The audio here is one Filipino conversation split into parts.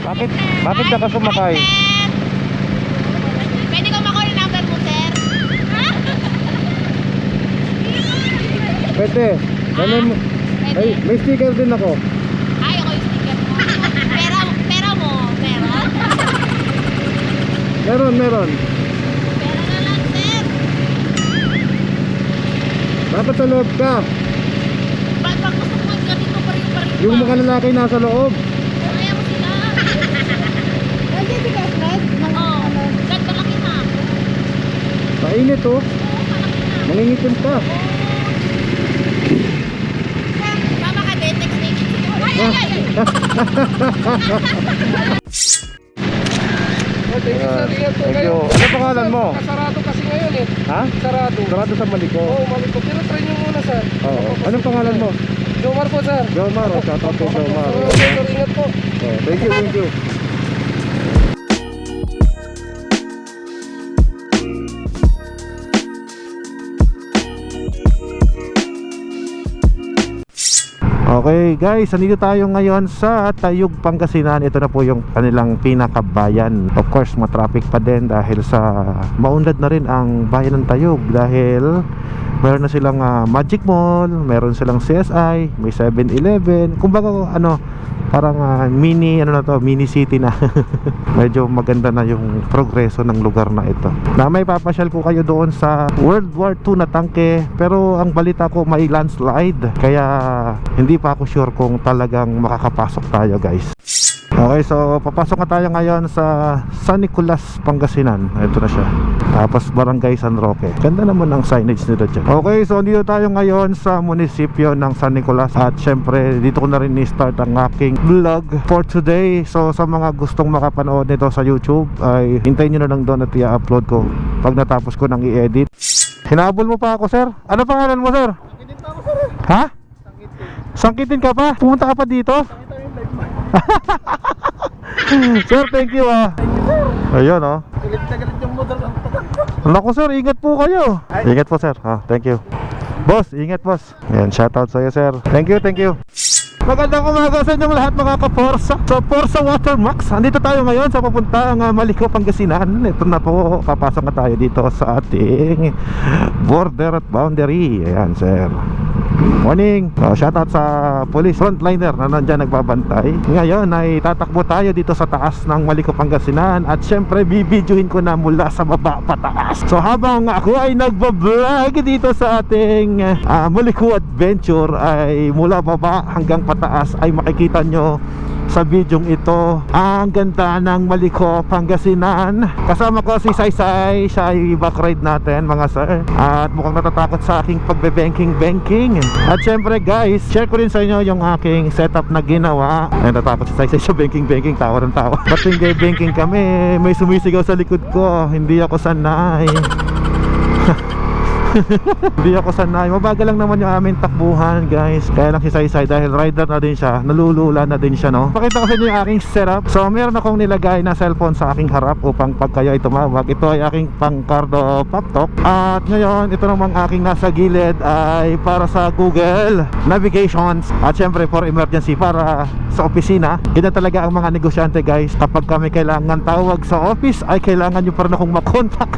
Bakit? Bakit ka sumakay? Pwede ko makuha yung number mo, sir? Pwede. Ganun, may sticker din ako. Ay, ako yung sticker mo. Pera mo, meron? Meron. Pera na lang, sir. Dapat sa loob ka. Pag gusto mo, gatin mo pa rin. Yung mga lalaki nasa loob. Ayaw mo sila. Nandiyan si Gasmet? Oo, ganda laki na. Mainit oh. Oo, malaki na. Mangingitim pa. Mama ka din, text me. Ay. Thank you, sir. Ingat po Thank kayo. you. Ano pangalan mo? Sarado kasi ngayon eh. Ha? Sarado. Sarado sa Maliko. Oo, maliko. Pero try nyo muna, sir. Oo. Anong pangalan mo? Jomar po, sir. Jomar. Shout out kay Jomar. Sir, ingat po. Oh, thank you. Okay guys, nandito tayo ngayon sa Tayug, Pangasinan. Ito na po yung kanilang pinakabayan. Of course, ma-traffic pa din dahil sa maunlad na rin ang bayan ng Tayug. Dahil meron na silang Magic Mall, meron silang CSI, may 7-Eleven. Kumbaga parang mini mini city na. Medyo maganda na yung progreso ng lugar na ito. Na may papasyal ko kayo doon sa World War II na tangke, pero ang balita ko may landslide, kaya hindi pa ako sure kung talagang makakapasok tayo guys. Okay, so papasok na tayo ngayon sa San Nicolas, Pangasinan. Ito na siya. Tapos Barangay San Roque. Ganda naman ang signage nito dyan. Okay, so dito tayo ngayon sa munisipyo ng San Nicolas. At syempre, dito ko na rin i-start ang aking vlog for today. So sa mga gustong makapanood nito sa YouTube, ay hintayin nyo na lang doon at i-upload ko pag natapos ko nang i-edit. Hinabol mo pa ako, sir? Ano pangalan mo, sir? Sangkitin pa ako, sir. Ha? Sangkitin ka pa? Pumunta ka pa dito? Sir, thank you Ayun Galit na galit yung model. Naku sir, ingat po kayo. Ingat po sir, thank you. Boss, ingat boss. Ayan, shoutout sa'yo sir. Thank you. Magandang umaga sa inyong lahat mga ka-Forza. So Forza Watermax, andito tayo ngayon sa papuntang Maliko, Pangasinan. Ito na po, papasok na tayo dito sa ating border at boundary. Ayan sir, morning. Shoutout sa police frontliner na nandyan nagbabantay. Ngayon ay tatakbo tayo dito sa taas ng Maliko, Pangasinan. At syempre bibidyohin ko na mula sa baba pataas. So habang ako ay nagbablog dito sa ating Maliko Adventure, ay mula baba hanggang pataas ay makikita nyo sa bidyong ito ang ganda ng Maliko, Pangasinan. Kasama ko si Saysay, siya ay backride natin mga sir. At mukhang natatakot sa aking pagbe-banking. At syempre guys, share ko rin sa inyo yung aking setup na ginawa. Ay, natatakot si Saysay sa banking. Tawa ng tawa. Ba't hindi banking kami? May sumisigaw sa likod ko. Hindi ako sanay. Hindi ako sanay. Mabagal lang naman yung aming takbuhan guys. Kaya lang si Saysay dahil rider na din siya, nalulula na din siya Pakita ko sa inyo yung aking setup. So meron akong nilagay na cellphone sa aking harap upang pag kayo ay tumawag, ito ay aking pang-cardo pop-talk. At ngayon, ito namang aking nasa gilid ay para sa Google Navigations. At syempre for emergency, para sa opisina. Ganyan talaga ang mga negosyante guys. Kapag kami kailangan tawag sa office, ay kailangan nyo pa rin akong makontak.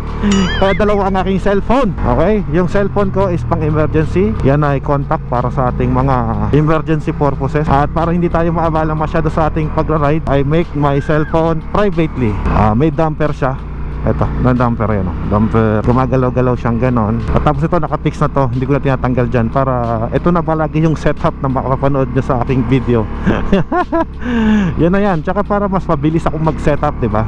Kaya dalawa ang aking cellphone. Okay? Yung cellphone ko is pang emergency. Yan ay contact para sa ating mga emergency purposes. At para hindi tayo maabala masyado sa ating pag-ride, I make my cellphone privately. May damper siya. Ito, damper yan damper. Gumagalaw-galaw siyang ganon. At tapos ito nakapix na to. Hindi ko na tinatanggal dyan para ito na palagi yung setup na makapanood nyo sa aking video. Yan na yan. Tsaka para mas mabilis akong mag-setup, diba?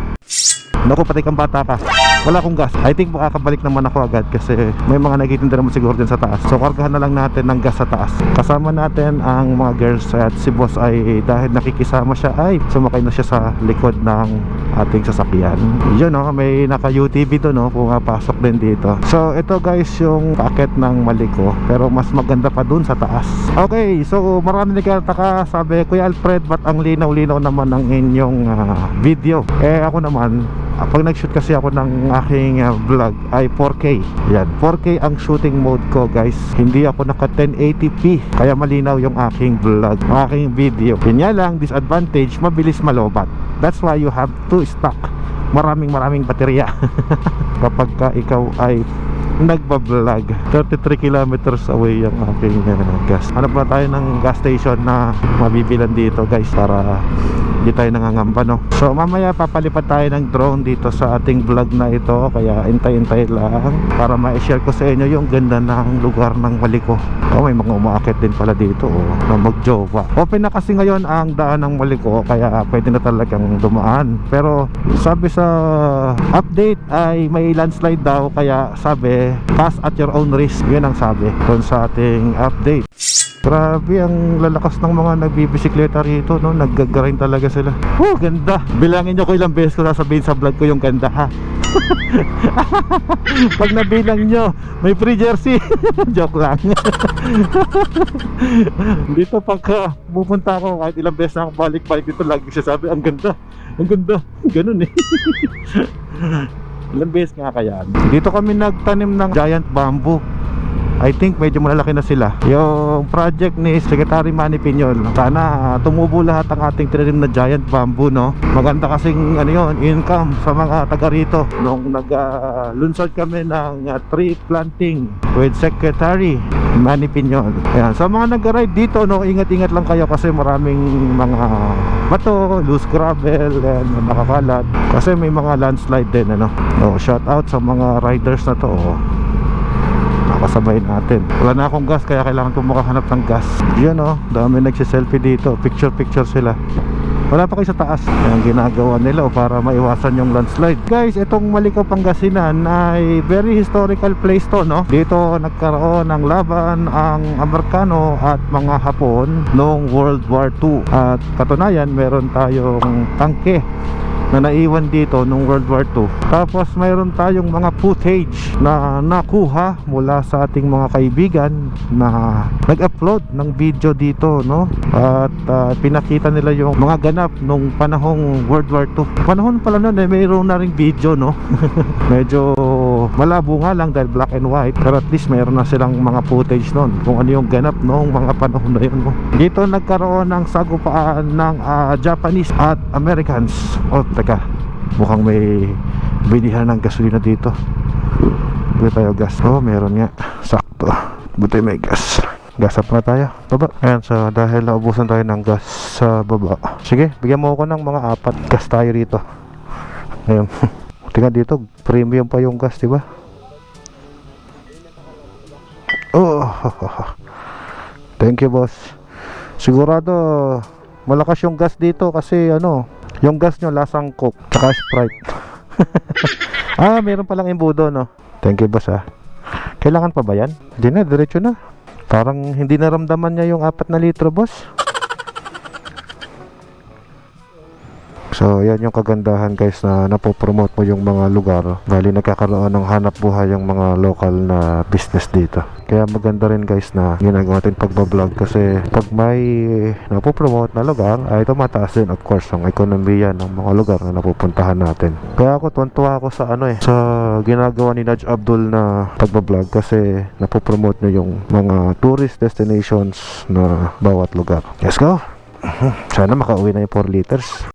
Naku, pati kang bata ka. Wala akong gas. I think makakabalik naman ako agad kasi may mga nagtitinda naman siguro din sa taas. So kargahan na lang natin ng gas sa taas. Kasama natin ang mga girls at si boss ay dahil nakikisama siya ay sumakay na siya sa likod ng ating sasakyan. Yun may naka-UTV doon pumapasok din dito. So ito guys yung packet ng Maliko, pero mas maganda pa dun sa taas. Okay, so marami nagtataka, sabi Kuya Alfred, ba't ang linaw-linaw naman ng inyong video? Ako naman pag nag-shoot kasi ako ng aking vlog ay 4K. Yan, 4K ang shooting mode ko guys. Hindi ako naka 1080p, kaya malinaw yung aking vlog, aking video. Yun nga lang, disadvantage, mabilis malobat. That's why you have to stock maraming baterya kapag ka ikaw ay nagbablog. 33 kilometers away yung aking gas. Hanap na tayo ng gas station na mabibilan dito guys, para hindi tayo nangangamba, no? So mamaya papalipad tayo ng drone dito sa ating vlog na ito, kaya intay-intay lang para ma-share ko sa inyo yung ganda ng lugar ng Maliko. May mga umaakit din pala dito na magjowa. Open na kasi ngayon ang daan ng Maliko, kaya pwede na talagang dumaan. Pero sabi sa update ay may landslide daw, kaya sabi pass at your own risk. Yun ang sabi dun sa ating update. Grabe ang lalakas ng mga nagbibisikleta rito, no? Naggagarain talaga sila. Ganda. Bilangin nyo ko ilang beses ko sasabihin sa vlog ko yung ganda, ha? Pag nabilang nyo, may free jersey. Joke lang. Dito pagka pupunta ako, kahit ilang beses na ako balik-balik dito, lagi sasabi, ang ganda. Ang ganda. Ganun eh. Ilang beses nga kaya. Dito kami nagtanim ng giant bamboo. I think medyo malalaki na sila. Yung project ni Secretary Manny Piñol, sana tumubo lahat ang ating tinanim na giant bamboo, no? Maganda kasing income sa mga taga rito. Nung nag-lunsad kami ng tree planting with Secretary Manny Piñol. Ayan, sa mga nag-ride dito, no, ingat-ingat lang kayo kasi maraming mga bato, loose gravel, and nakakalat. Kasi may mga landslide din, ano? Shout out sa mga riders na to, kasabay natin. Wala na akong gas, kaya kailangan ko makahanap ng gas. Yun, dami nagsiselfie dito, picture sila. Wala pa kayo sa taas. Yan ang ginagawa nila para maiwasan yung landslide. Guys, itong Maliko, Pangasinan ay very historical place to, no? Dito nagkaroon ng laban ang Amerikano at mga Hapon noong World War II. At katunayan, meron tayong tangke na naiwan dito nung World War II. Tapos mayroon tayong mga footage na nakuha mula sa ating mga kaibigan na nag-upload ng video dito, no? At pinakita nila yung mga ganap nung panahong World War II. Panahon pala nun mayroon na ring video, no? Medyo malabo nga lang dahil black and white, pero at least mayroon na silang mga footage nun kung ano yung ganap noong mga panahon na yun, no? Dito nagkaroon ng sagupaan ng Japanese at Americans. Teka, mukhang may bilihan ng gasolina dito. Buti tayo gas. Meron nga. Sakto. Buti may gas. Gas up na tayo. Baba. Ayan, so dahil naubusan tayo ng gas sa baba. Sige, bigyan mo ako ng mga 4 gas tayo rito. Ayan. Tingnan dito, premium pa yung gas, diba? Thank you, boss. Sigurado malakas yung gas dito kasi yung gas nyo lasang Coke tsaka Sprite. Meron palang imbudo, no? Thank you, boss, Kailangan pa ba yan? Hindi na, diretso na. Parang hindi naramdaman niya yung 4 na litro, boss. So yan yung kagandahan, guys, na napopromote mo yung mga lugar. Bali nagkakaroon ng hanap buhay yung mga local na business dito. Kaya maganda rin, guys, na ginagawa natin pagbablog kasi pag may napopromote na lugar ay tumataas din, of course, ang ekonomiya ng mga lugar na napupuntahan natin. Kaya ako tuwan-tuwa ako sa sa ginagawa ni Naj Abdul na pagbablog kasi napopromote nyo yung mga tourist destinations na bawat lugar. Let's go! Sana makauwi na yung 4 liters.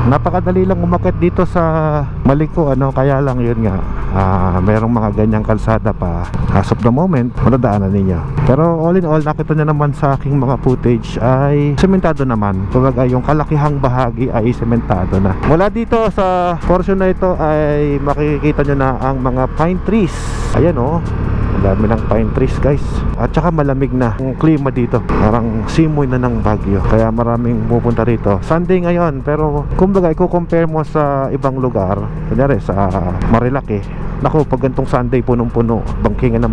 Napakadali lang umakyat dito sa Maliko, ano, kaya lang yun nga, merong mga ganyang kalsada pa. As of the moment, madadaanan ninyo. Pero all in all, nakita nyo naman sa aking mga footage ay sementado naman. Kumbaga yung kalakihang bahagi ay sementado na. Mula dito sa portion na ito ay makikita nyo na ang mga pine trees. Ayan oh, ang dami ng pine trees guys. At saka malamig na ang klima dito. Parang simoy na ng Baguio. Kaya maraming pupunta rito. Sunday ngayon, pero kumbaga i-compare mo sa ibang lugar, kunyari sa Marilaki, naku, pag gantong Sunday punong-puno, bangkingan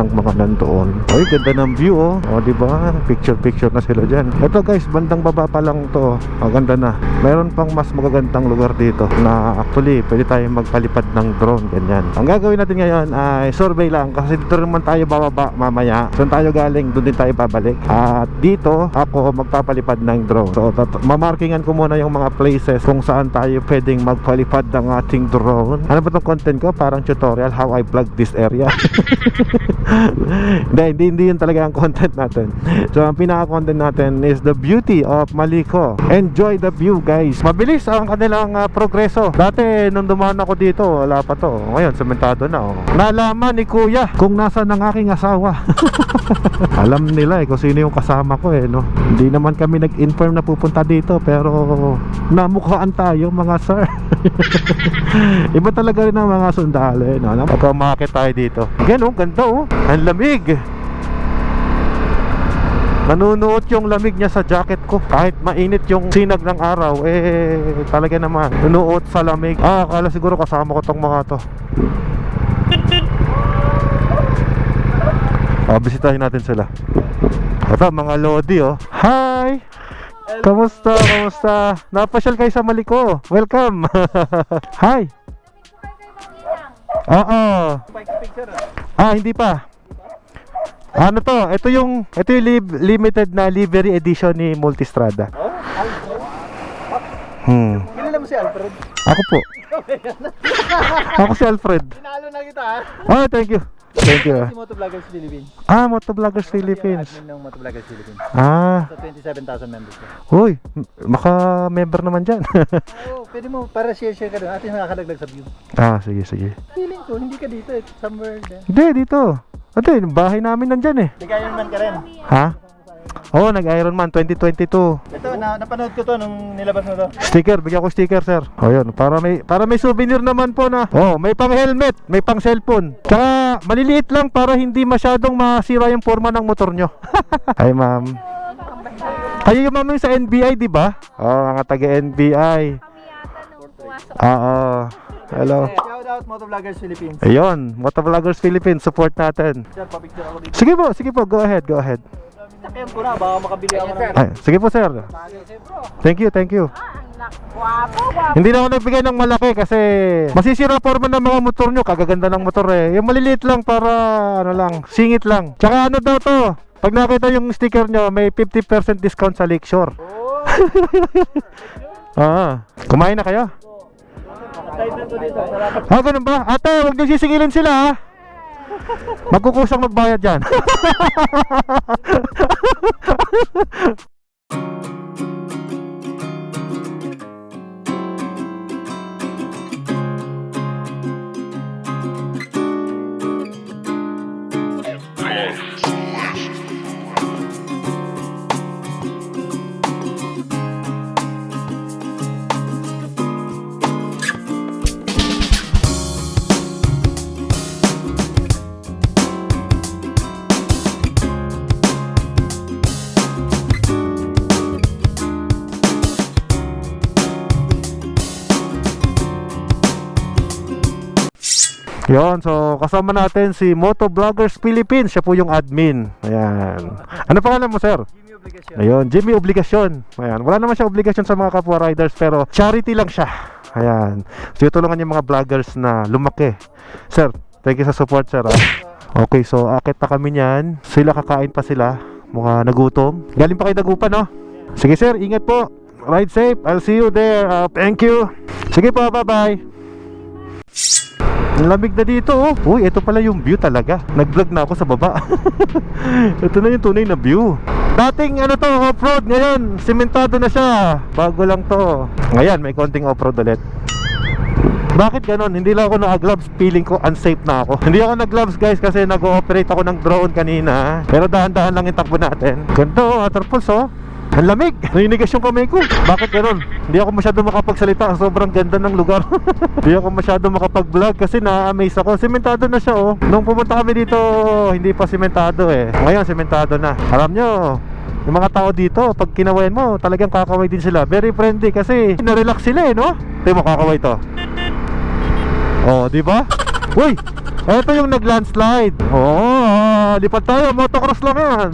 ng mga nandoon. Ay, ganda ng view oh. O diba, picture na sila dyan. Ito guys, bandang baba pa lang to. Maganda na. Meron pang mas magagandang lugar dito na actually pwede tayong magpalipad ng drone, ganyan. Ang gagawin natin ngayon ay survey lang, kasi dito naman tayo bababa mamaya. Saan tayo galing, doon din tayo babalik. At dito ako magpapalipad ng drone. So mamarkingan ko muna yung mga places kung saan tayo pwedeng magpalipad ng ating drone. Ano ba tong content ko? Parang tutorial how I vlog this area. hindi yun talaga ang content natin. So ang pinaka-content natin is the beauty of Maliko. Enjoy the view guys. Mabilis ang kanilang progreso. Dati nung dumaan ako dito, wala pa to. Ngayon sementado na oh. Nalaman ni kuya kung nasa ng aking asawa. Alam nila kung sino yung kasama ko no. Hindi naman kami nag-inform na pupunta dito, pero namukhaan tayo mga sir. Iba talaga rin ang mga sundalo no? Pagka umakit tayo dito, ganun, ganda oh. Ang lamig. Nanunuot yung lamig niya sa jacket ko. Kahit mainit yung sinag ng araw, talaga naman nanunuot sa lamig. Akala siguro kasama ko tong mga to. Bisitahin natin sila. Ito mga lodi oh. Hi! Kamusta? Napasyal kayo sa Maliko. Welcome. Hi. Oo. Hindi pa. Ano to? Ito yung limited na livery edition ni Multistrada. Kilala mo si Alfred? Ako po. Ako si Alfred. Pinalo na kita ha. Thank you. Thank you. Si Motovloggers Philippines. Motovloggers Philippines. Admin ng Motovloggers Philippines. Sa 27,000 members ko. Uy, maka-member naman dyan. Pwede mo para share ka doon. Atin nakakadagdag sa view. Sige. Feeling ko, hindi ka dito somewhere there. Hindi, dito. Yung bahay namin nandyan Nag-Ironman ka rin. Ha? Oo, nag-Ironman 2022. Ito, napanood ko to nung nilabas mo to. Sticker, bigyan ko sticker sir. Yun, para may souvenir naman po na. May pang helmet, may pang cellphone. Tsaka maliliit lang para hindi masyadong masira yung forma ng motor nyo. Hi ma'am. Kayo yung ma'am yung sa NBI, di ba? Mga taga NBI. Hello. Shout out Motovloggers Philippines. Ayun, Motovloggers Philippines, support natin. Sir, papicture ako dito. Sige po, go ahead. Sakyan ko na, baka makabili ako ng... Sige po sir. Thank you. Hindi na ako nagbigay ng malaki kasi masisira forma ng mga motor nyo. Kagaganda ng motor Yung maliliit lang para singit lang. Tsaka ano daw to, pag nakita yung sticker nyo, may 50% discount sa Lakeshore. Kumain na kayo? Ganun ba? Ate, huwag nyo sisingilin sila ha. Magkukusang magbayad dyan. Yon, so kasama natin si Motovloggers Philippines. Siya po yung admin. Ayan. Ano pangalan mo, sir? Jimmy Obligasyon. Ayun, Jimmy Obligasyon. Ayan. Wala naman siya obligasyon sa mga kapwa riders, pero charity lang siya. Ayan. So tutulungan yung mga vloggers na lumaki. Sir, thank you sa support, sir. Okay, so akit na kami niyan. Sila kakain pa sila. Mukha nagutom. Galing pa kayo Dagupan, no? Sige, sir. Ingat po. Ride safe. I'll see you there. Thank you. Sige po, bye-bye. Ang lamig na dito oh. Uy, ito pala yung view talaga. Nag-vlog na ako sa baba. Ito na yung tunay na view. Dating ano to, off-road. Ngayon, sementado na siya. Bago lang to. Ngayon, may konting off-road ulit. Bakit ganon? Hindi lang ako naka-gloves. Feeling ko unsafe na ako. Hindi ako nag-gloves guys kasi nag-ooperate ako ng drone kanina. Pero dahan-dahan lang yung takbo natin. Ganda oh, waterfalls oh. Ang lamig! Naninigas yung kamay ko. Bakit ganon? Hindi ako masyado makapagsalita. Sobrang ganda ng lugar. Hindi ako masyado makapag-vlog kasi na-amaze ako. Sementado na siya oh. Nung pumunta kami dito, hindi pa sementado eh. Ngayon, sementado na. Alam nyo, yung mga tao dito, pag kinawayan mo, talagang kakaway din sila. Very friendly kasi na-relax sila eh, no? Ito mo, kakaway to. Oh, di ba? Uy, eto yung nag-landslide. Oh, lipat tayo, motocross lang yan.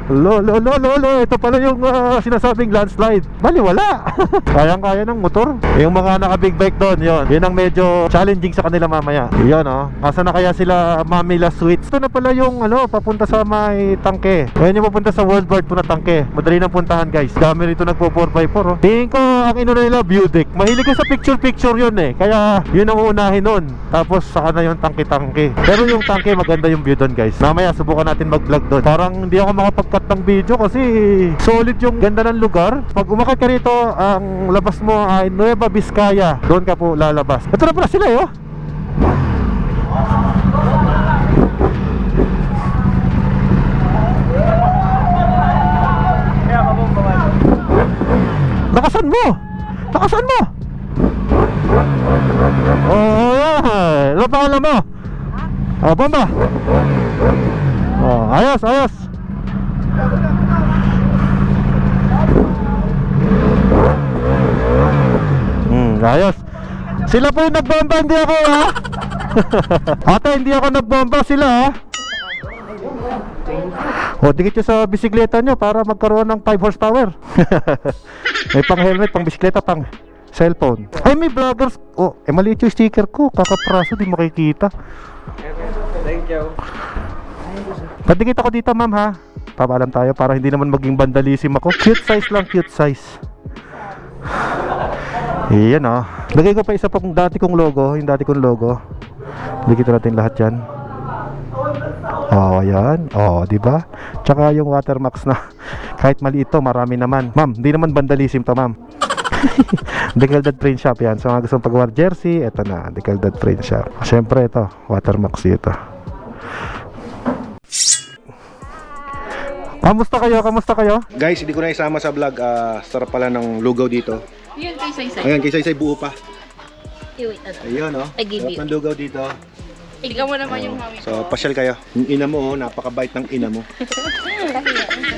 Lolo, ito pala yung sinasabing landslide. Bali, wala. Kayang-kaya ng motor. Yung mga naka-big bike doon, yun ang medyo challenging sa kanila mamaya. Yun oh, asa na kaya sila Mamila Sweets. Ito na pala yung papunta sa may tangke. Ayan yung papunta sa World War 2 na tangke. Madali nang puntahan guys. Dami rito nagpo 4x4 oh. Tingin ko ang inuna nila view deck. Mahilig ko sa picture yun eh. Kaya yun ang uunahin nun. Tapos saka na yung tangke-tangke. Pero yung tangke maganda yung view doon guys. Mamaya subukan natin mag-vlog doon. Parang hindi ako makapag ng video kasi solid yung ganda ng lugar. Pag umakit ka rito, ang labas mo ay Nueva Vizcaya. Doon ka po lalabas. Ito na pala sila eh oh. Lakasan mo! Lakasan mo! Oh, yeah. Ano pangalan mo? Oh, bomba! Oh, ayos, ayos! Ayos. Sila po yung nagbomba, hindi ako ha. Ate, hindi ako nagbomba, sila ha. O, dikit nyo sa bisikleta nyo para magkaroon ng 5 horsepower. May pang helmet, pang bisikleta, pang cellphone. Ay, may vloggers. Oh, maliit yung sticker ko. Kakapraso, di makikita. Thank you. Padikit ako dito ma'am ha. Papaalam tayo para hindi naman maging vandalism ako. Cute size lang, cute size. Iyan oh. Lagay ko pa isa pang dati kong logo. Yung dati kong logo. Dikit natin lahat yan. Oh, ayan. Oh, diba? Tsaka yung watermarks na kahit maliit to, marami naman. Ma'am, hindi naman vandalism to ma'am. Decaldad Print Shop yan. So mga gustong pagawa jersey, eto na, Decaldad Print Shop. Siyempre ito, watermarks ito. Kamusta kayo? Kamusta kayo? Guys, hindi ko na isama sa vlog. Sarap pala ng lugaw dito. Yun kay Saysay. Ayan, kay Saysay buo pa. Wait, ano? Ayun oh. I give Sarap you. ng lugaw dito. Ikaw mo naman yung hawig So, pasyal kayo. Yung ina mo oh, napakabait ng ina mo.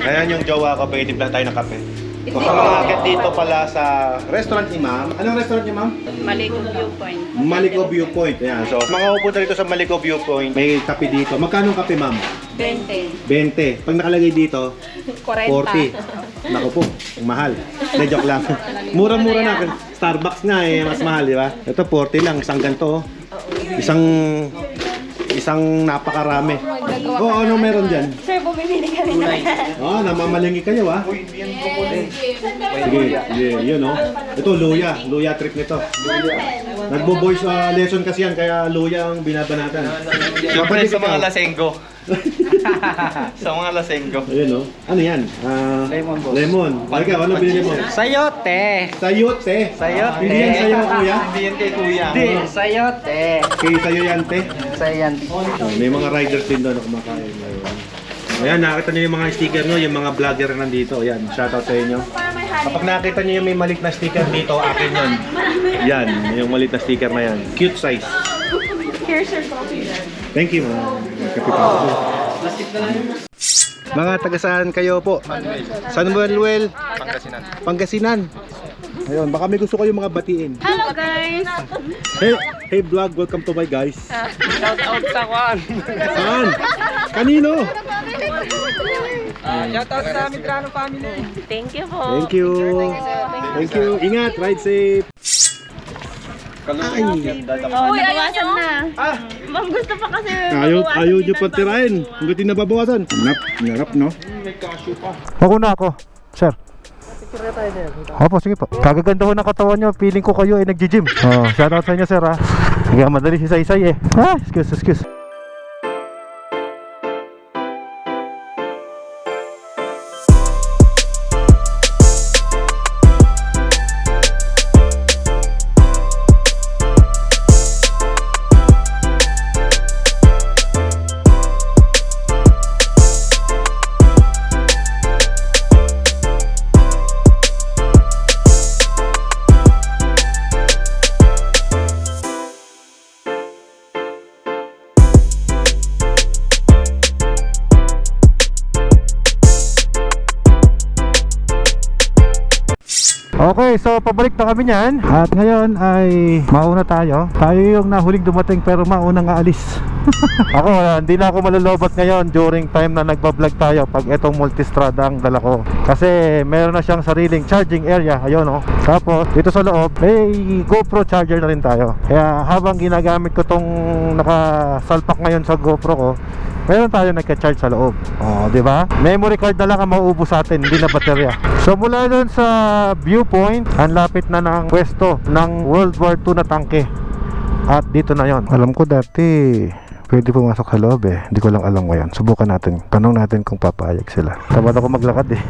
Ayan yung jowa ko, pwede lang tayo ng kape. So, sa mga akit dito pala sa restaurant ni Ma'am. Anong restaurant ni Ma'am? Maligong viewpoint. Maligo Viewpoint. Ayan. So, mga pupunta dito sa Maligo Viewpoint, may kape dito. Magkano ang kape, Ma'am? 20. 20. Pag nakalagay dito, 40. 40. Naku po, ang mahal. Hindi, joke lang. Mura-mura na. Starbucks nga eh, mas mahal, di ba? Ito 40 lang, isang ganito. Isang napakarami. Oh, ano meron dyan? Sir, bumibili kami na. Oh, namamalingi kayo ah. Sige, yun oh. Ito, luya trip nito. Nagbo-voice lesson kasi yan, kaya luya ang binabanatan. Siyempre sa mga lasenggo. Sa mga lasenggo. Ayun oh. Ano yan? Lemon, boss. Lemon. Ikaw, ano binili mo? Sayote. Sayote. Sayote. Hindi yan sayo, kuya? Hindi yan kay kuya. Hindi, sayote. Kay sayo yan, te. Sayan. May mga riders din doon na kumakain ngayon. Ayan, nakita niyo yung mga sticker nyo, yung mga vlogger na nandito. Ayan, shoutout sa inyo. Kapag nakita niyo yung may malit na sticker dito, akin yun. Yan, yung malit na sticker na yan. Cute size. Here's your coffee. Thank you, ma'am. Kape pa ako. Mga taga-saan kayo po? San Manuel? Pangasinan. Pangasinan. Ayun, baka may gusto kayo mga batiin. Hello guys! Hey vlog, welcome to my guys. Shout out sa Juan. Saan? Kanino? Shout out sa Mitrano family. Thank you po. Thank you. Thank you. Ingat, ride safe. Ay, Uy, nabawasan na. Ma'am, gusto pa kasi ayaw nyo pa tirahin. Hanggang di nababawasan. Narap, no? Ako na ako, sir. Picture na tayo dyan. Opo, sige po. Kagaganda ho ng katawan nyo. Feeling ko kayo ay nag-gym. Oh, shoutout sa inyo, sir, ha. Kaya madali si Saysay, eh. Excuse. Okay, so pabalik na kami niyan. At ngayon ay mauna tayo. Tayo yung nahuling dumating pero maunang aalis. Ako, hindi na ako malulobot ngayon during time na nagbablog tayo pag itong multistrada ang dala ko. Kasi meron na siyang sariling charging area. Ayun, oh. Tapos dito sa loob may GoPro charger na rin tayo. Kaya habang ginagamit ko tong nakasalpak ngayon sa GoPro ko, meron tayo nagka-charge sa loob. Oh, di ba? Memory card na lang ang mauubos sa atin, hindi na baterya. So mula doon sa viewpoint, ang lapit na ng pwesto ng World War II na tangke. At dito na yon. Alam ko dati pwede pumasok sa loob, eh. Hindi ko lang alam ngayon. Subukan natin. Tanong natin kung papayag sila. Tamad ako maglakad, eh.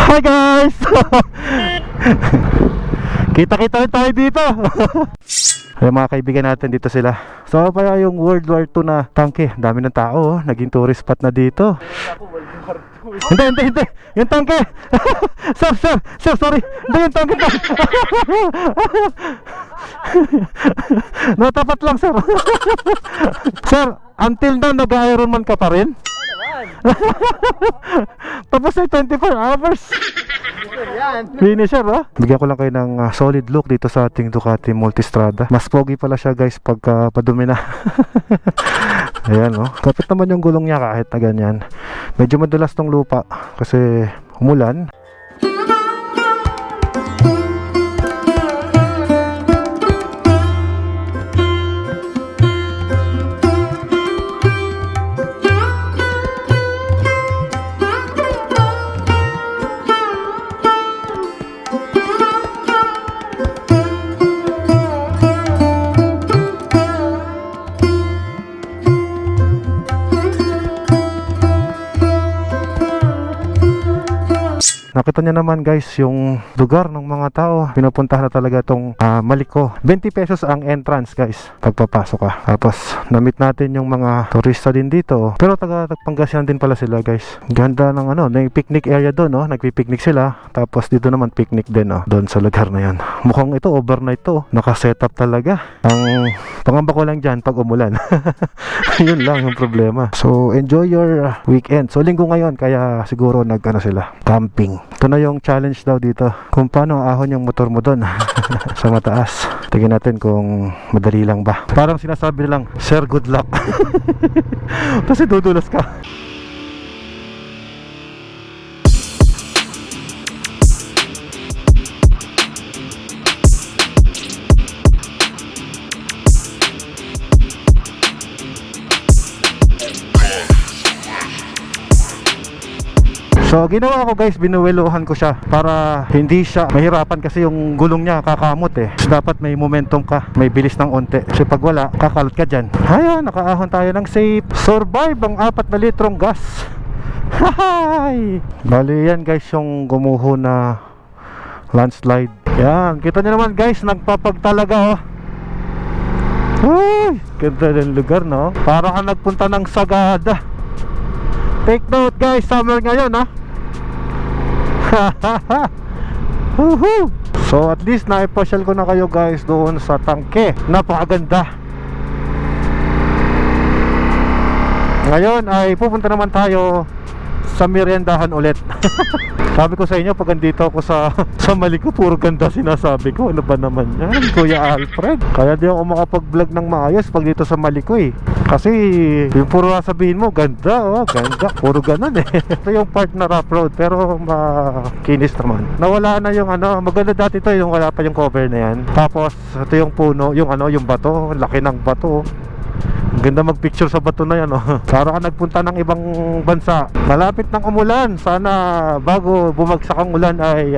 Hi guys! Kita-kita rin tayo dito. Ay, mga kaibigan natin, dito sila. So pa yung World War II na tangke. Dami ng tao, oh. Naging tourist spot na dito. Hindi. Yung tangke. Sir, sorry. Hindi yung tangke pa. Natapat lang, sir. Sir, until now nag-Iron Man ka pa rin? Tapos ay 24 hours. Finisher, oh. Bigyan ko lang kayo ng solid look dito sa ating Ducati Multistrada. Mas pogi pala siya, guys, pagka padumi na. Ayan, oh. Kapit naman yung gulong niya kahit na ganyan. Medyo madulas tong lupa kasi umulan. Nakita niyo naman, guys, yung lugar ng mga tao. Pinupuntahan na talaga tong Maliko. 20 pesos ang entrance, guys, pagpapasok ka. Tapos na-meet natin yung mga turista din dito. Pero taga-Pangasinan din pala sila, guys. Ganda ng may picnic area doon, oh. Nagpi-picnic sila. Tapos dito naman picnic din, oh, doon sa lugar na yan. Mukhang ito overnight to. Naka-setup talaga. Ang pangamba ko lang dyan pag umulan. Yun lang yung problema. So enjoy your weekend. So linggo ngayon, kaya siguro sila camping. Ito na yung challenge daw dito, kung paano ahon yung motor mo doon sa mataas. Tingnan natin kung madali lang ba. Parang sinasabi lang, sir, good luck. Kasi dudulas ka. So ginawa ko, guys, binuweluhan ko siya para hindi siya mahirapan kasi yung gulong niya kakamot, eh. So dapat may momentum ka, may bilis ng onte. Kasi pag wala, kakalat ka dyan. Ayan, nakaahon tayo ng safe. Survive ang 4 na litrong gas. Hahay! Bali yan, guys, yung gumuho na landslide. Yan, kita nyo naman, guys, nagpapagtalaga, oh. Ay, ganda ng lugar, no? Para ka nagpunta ng Sagada. Take note, guys, summer ngayon, ha? So at least na-ipasyal ko na kayo, guys, doon sa tangke. Napakaganda. Ngayon ay pupunta naman tayo sa meriendahan ulit. Sabi ko sa inyo, pag andito ako sa Maliko, puro ganda sinasabi ko. Ano ba naman yan, Kuya Alfred? Kaya di ako makapag-vlog ng maayos pag dito sa Maliko, eh. Kasi yung puro sabihin mo, ganda, oh, ganda. Puro ganun eh. Ito yung part na rough road, pero makinis naman. Nawala na yung ano, maganda dati to, yung wala pa yung cover na yan. Tapos, ito yung puno, yung ano, yung bato, laki ng bato. Ang ganda magpicture sa bato na yan, oh. Para ka nagpunta ng ibang bansa. Malapit ng umulan. Sana bago bumagsak ang ulan ay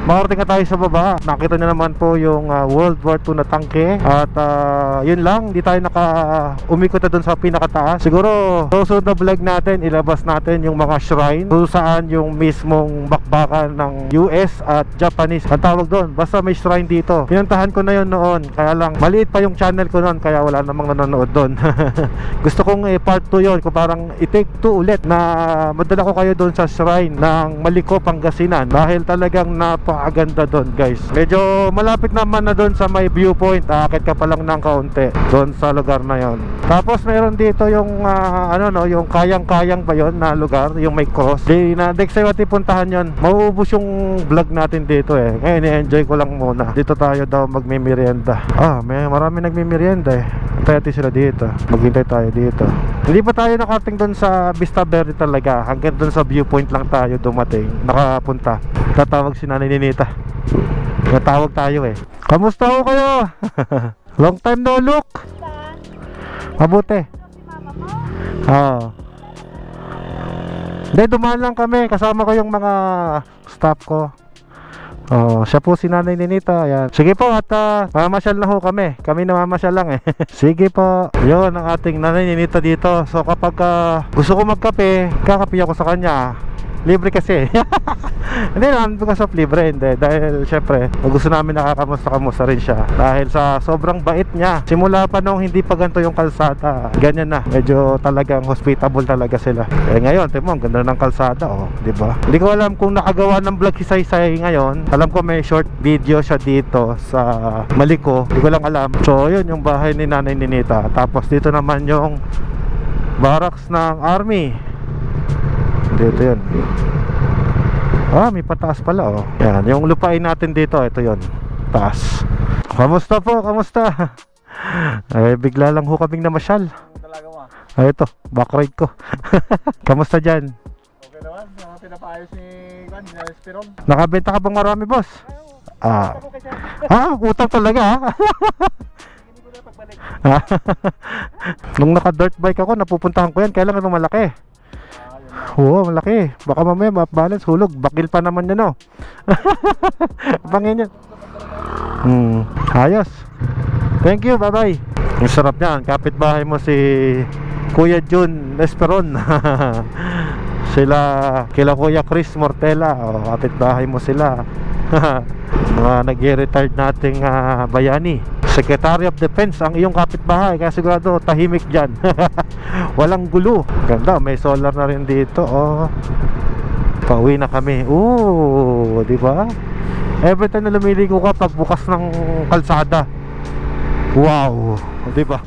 makarating na tayo sa baba. Nakita nyo naman po yung World War II na tangke. At yun lang, di tayo umikot na dun sa pinakataas. Siguro susunod na vlog natin, ilabas natin yung mga shrine kung saan yung mismong bakbakan ng US at Japanese ang tawag doon. Basta may shrine dito. Pinuntahan ko na yun noon. Kaya lang, maliit pa yung channel ko noon, kaya wala namang nanonood doon. Gusto kong part 2 yun, kung parang i-take 2 ulit na madala ko kayo doon sa shrine ng Maliko, Pangasinan. Dahil talagang napakaganda doon, guys. Medyo malapit naman na doon sa may viewpoint. Aakit ka pa lang ng kaunti doon sa lugar na yon. Tapos meron dito yung yung kayang-kayang ba yon na lugar, yung may cross. Next time natin puntahan yon. Mauubos yung vlog natin dito eh. Ngayon i-enjoy ko lang muna. Dito tayo daw magmimerienda. Marami nagmimerienda eh. Antay sila dito. Maghintay tayo dito. Hindi pa tayo nakarating doon sa Vista Verde talaga. Hanggang doon sa viewpoint lang tayo dumating. Nakapunta. Tatawag si Nanay Ninita. Natawag tayo eh. Kamusta ho kayo? Long time no look. Mabuti. Oo. Hindi, dumaan lang kami. Kasama ko yung mga staff ko. Siya po si Nanay Ninita. Ayan. Sige po at mamasyal na ho kami. Kami namamasyal lang eh. Sige po. Yun ang ating Nanay Ninita dito. So kapag gusto ko magkape, kakape ako sa kanya. Libre kasi. Hindi naman because of libre, hindi. Dahil syempre gusto namin nakakamusta rin siya. Dahil sa sobrang bait niya. Simula pa nung hindi pa ganito yung kalsada, ganyan na. Medyo talagang hospitable talaga sila. Ngayon, timo, ang ganda ng kalsada, diba? Hindi ko alam kung nakagawa ng vlog si Saysay ngayon. Alam ko may short video siya dito sa Maliko. Hindi ko lang alam. So yun yung bahay ni Nanay Ninita. Tapos dito naman yung barracks ng army. Dito yun. May pataas pala Yan, yung lupain natin dito, ito yun, taas. Kamusta po, kamusta? Bigla lang ho kaming namasyal. Ito, back ride ko. Kamusta dyan? Okay naman, pinapaayos ni Spiron. Nakabenta ka bang marami, boss? Utang talaga Nung naka-dirt bike ako, napupuntahan ko yan. Kailan ito malaki? Oo, malaki. Baka mamaya map-balance, hulog. Bakil pa naman yan Bangin yan. Ayos. Thank you, bye-bye. Ang sarap niyan. Kapitbahay mo si Kuya Jun Esperon. Sila, kila Kuya Chris Mortela. Kapitbahay mo sila. Mga nag-retired nating bayani. Secretary of Defense ang iyong kapitbahay. Kaya sigurado tahimik dyan. Walang gulo. Ganda, may solar na rin dito. Pauwi na kami. Diba? Every time na lumiligo ka pagbukas ng kalsada, wow, diba?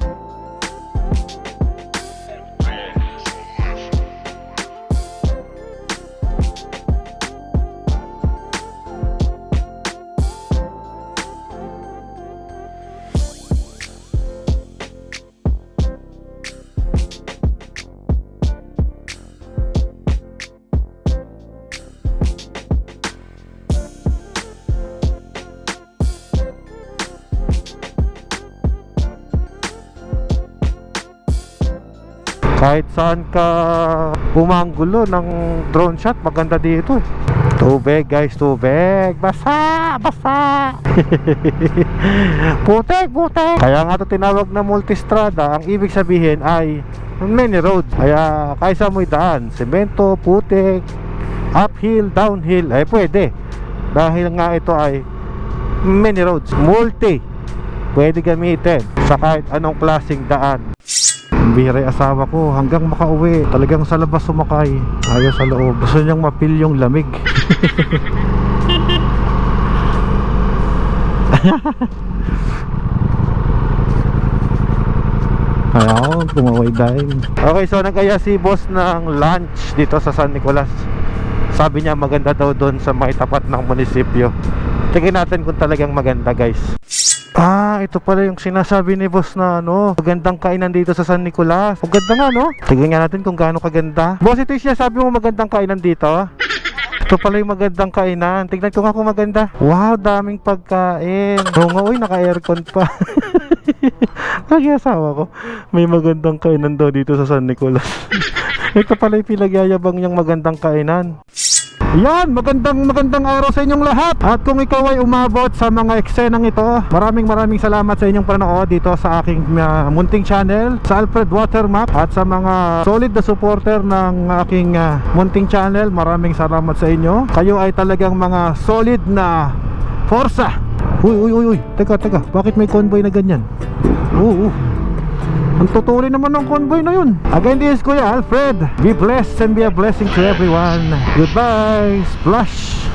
Kahit saan ka umanggulo ng drone shot, maganda dito. Tubig guys, tubig. Basa, basa. Putek, putek. Kaya nga ito tinawag na multistrada. Ang ibig sabihin ay many roads. Kaya kaysa mo'y daan, semento, putek, uphill, downhill, ay pwede. Dahil nga ito ay many roads, multi. Pwede gamitin sa kahit anong klaseng daan. Biray asawa ko hanggang makauwi. Talagang sa labas sumakay, ayaw sa loob. Gusto niyang mapil yung lamig. Ayaw, tumaway dahil. Okay, so nagkaya si boss ng lunch dito sa San Nicolas. Sabi niya maganda daw doon sa may tapat ng munisipyo. Tingnan natin kung talagang maganda, guys. Ah, ito pala yung sinasabi ni boss na ano, magandang kainan dito sa San Nicolas. Maganda nga, no? Tignan nga natin kung gaano kaganda. Boss, ito yung sinasabi mo magandang kainan dito. Ito pala yung magandang kainan. Tignan ko nga kung maganda. Wow, daming pagkain. Oo nga, uy, naka-aircon pa. Nag-iasawa ko. May magandang kainan daw dito sa San Nicolas. Ito pala yung pinagyayabang niyang magandang kainan. Yan, magandang araw sa inyong lahat. At kung ikaw ay umabot sa mga eksenang ito, maraming salamat sa inyong panonood dito sa aking munting channel, sa Alfred Watermark. At sa mga solid na supporter ng aking munting channel, maraming salamat sa inyo. Kayo ay talagang mga solid na forsa. Uy, teka, bakit may convoy na ganyan? Ang tutuloy naman ng convoy na yun. Again, this is Kuya Alfred. Be blessed and be a blessing to everyone. Goodbye, Splash.